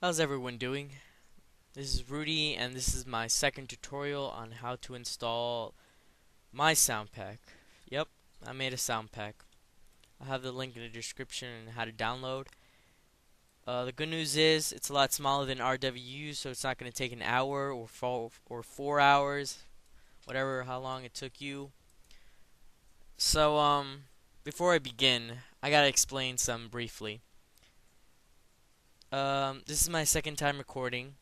How's everyone doing? This is Rudy, and this is my second tutorial on how to install my sound pack. Yep, I made a sound pack. I'll have the link in the description and how to download. The good news is it's a lot smaller than RWU, so it's not going to take an hour or 4 hours, whatever how long it took you. So before I begin, I gotta explain some briefly. This is my second time recording.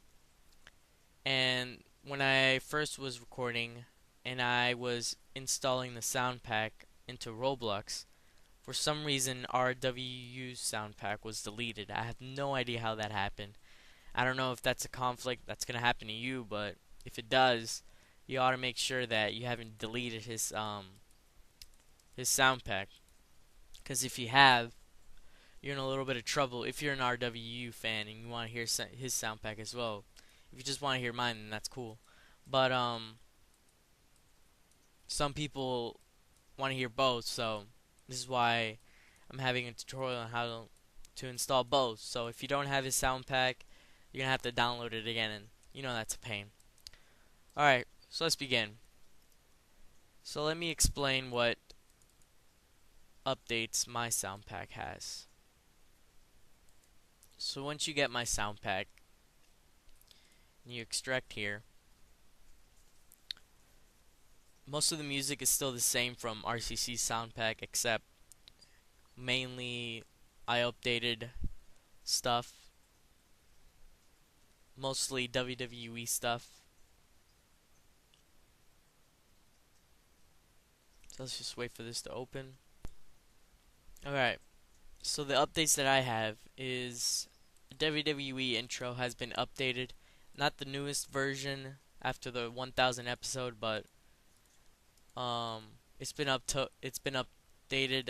And when I first was recording and I was installing the sound pack into Roblox, for some reason RWU's sound pack was deleted. I have no idea how that happened. I don't know if that's a conflict that's going to happen to you, but if it does, you ought to make sure that you haven't deleted his sound pack. Because if you have, you're in a little bit of trouble if you're an RWU fan and you want to hear his sound pack as well. If you just want to hear mine, then that's cool. But some people want to hear both, so this is why I'm having a tutorial on how to install both. So if you don't have his sound pack, you're gonna have to download it again, and you know that's a pain. Alright, so let's begin. So let me explain what updates my sound pack has. So once you get my sound pack, and you extract here, most of the music is still the same from RCC's sound pack, except mainly I updated stuff, mostly WWE stuff. So let's just wait for this to open. Alright, so the updates that I have is the WWE intro has been updated. Not the newest version after the 1000 episode, but it's been updated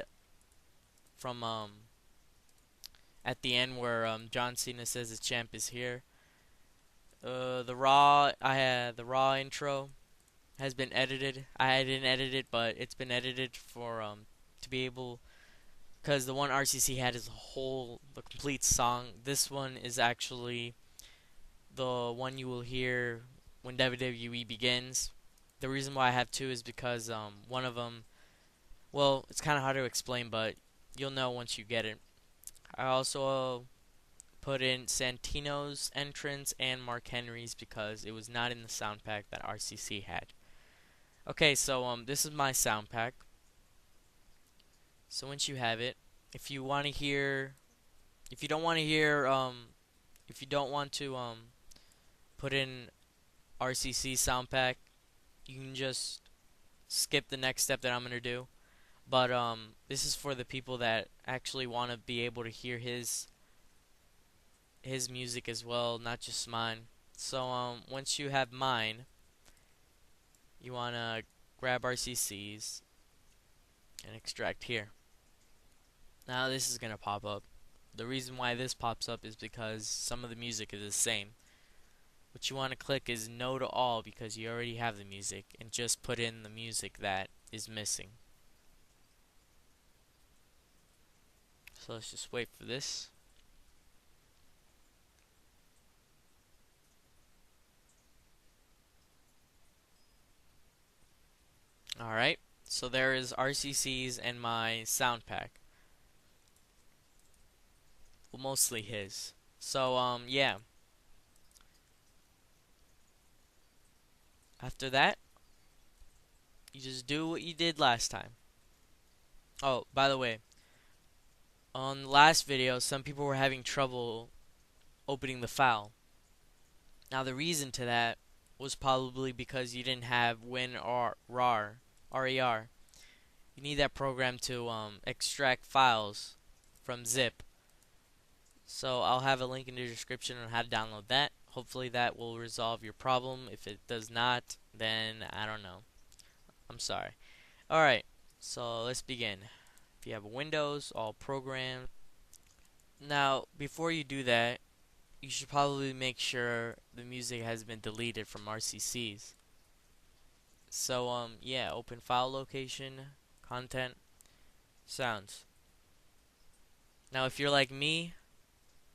from at the end where John Cena says the champ is here. The Raw intro has been edited. I didn't edit it, but it's been edited for to be able, because the one RCC had is the complete song. This one is actually the one you will hear when WWE begins. The reason why I have two is because one of them, well, it's kind of hard to explain, but you'll know once you get it. I also put in Santino's entrance and Mark Henry's because it was not in the sound pack that RCC had. Okay, so this is my sound pack. So once you have it, if you want to hear, if you don't want to hear, if you don't want to put in RCC sound pack, you can just skip the next step that I'm gonna do. But this is for the people that actually want to be able to hear his music as well, not just mine. So once you have mine, you wanna grab RCCs and extract here. Now this is gonna pop up. The reason why this pops up is because some of the music is the same. What you want to click is no to all because you already have the music, and just put in the music that is missing. So let's just wait for this. Alright, so there is RCC's and my sound pack. Well, mostly his. So yeah. After that, you just do what you did last time. Oh, by the way, on the last video, some people were having trouble opening the file. Now the reason to that was probably because you didn't have WinRAR, RER. You need that program to extract files from zip. So I'll have a link in the description on how to download that. Hopefully that will resolve your problem. If it does not, then I don't know. I'm sorry. Alright, so let's begin. If you have Windows, all programs. Now, before you do that, you should probably make sure the music has been deleted from RCC's. So, yeah, open file location, content, sounds. Now, if you're like me,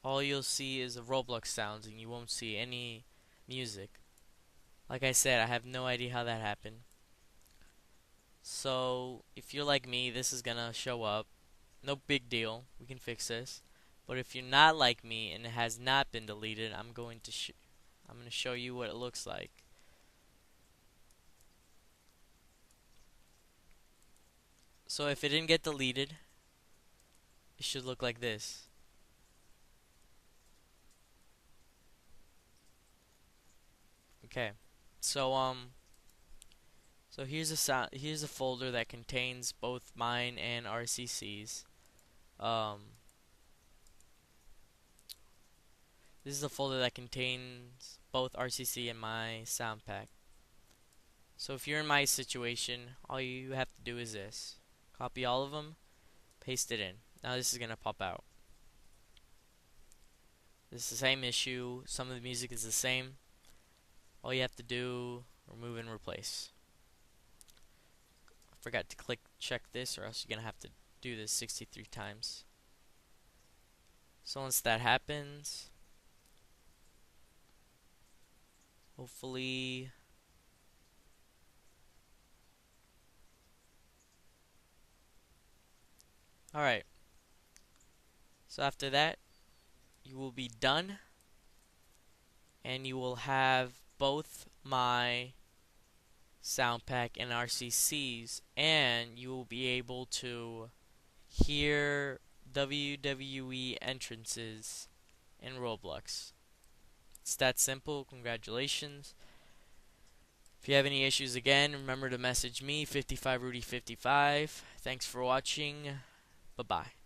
all you'll see is the Roblox sounds and you won't see any music. Like I said, I have no idea how that happened. So, if you're like me, this is gonna show up. No big deal. We can fix this. But if you're not like me and it has not been deleted, I'm going to show you what it looks like. So if it didn't get deleted, it should look like this. Okay. So so here's a folder that contains both mine and RCC's. Um this is a folder that contains both RCC and my SoundPack. So if you're in my situation, all you have to do is this. Copy all of them, paste it in. Now this is going to pop out. This is the same issue. Some of the music is the same. All you have to do, remove and replace. I forgot to check this, or else you're going to have to do this 63 times. So once that happens, hopefully alright. So after that, you will be done, and you will have both my SoundPack and RCCs, and you will be able to hear WWE entrances in Roblox. It's that simple. Congratulations. If you have any issues again, remember to message me, 55Rudy55. Thanks for watching. Bye-bye.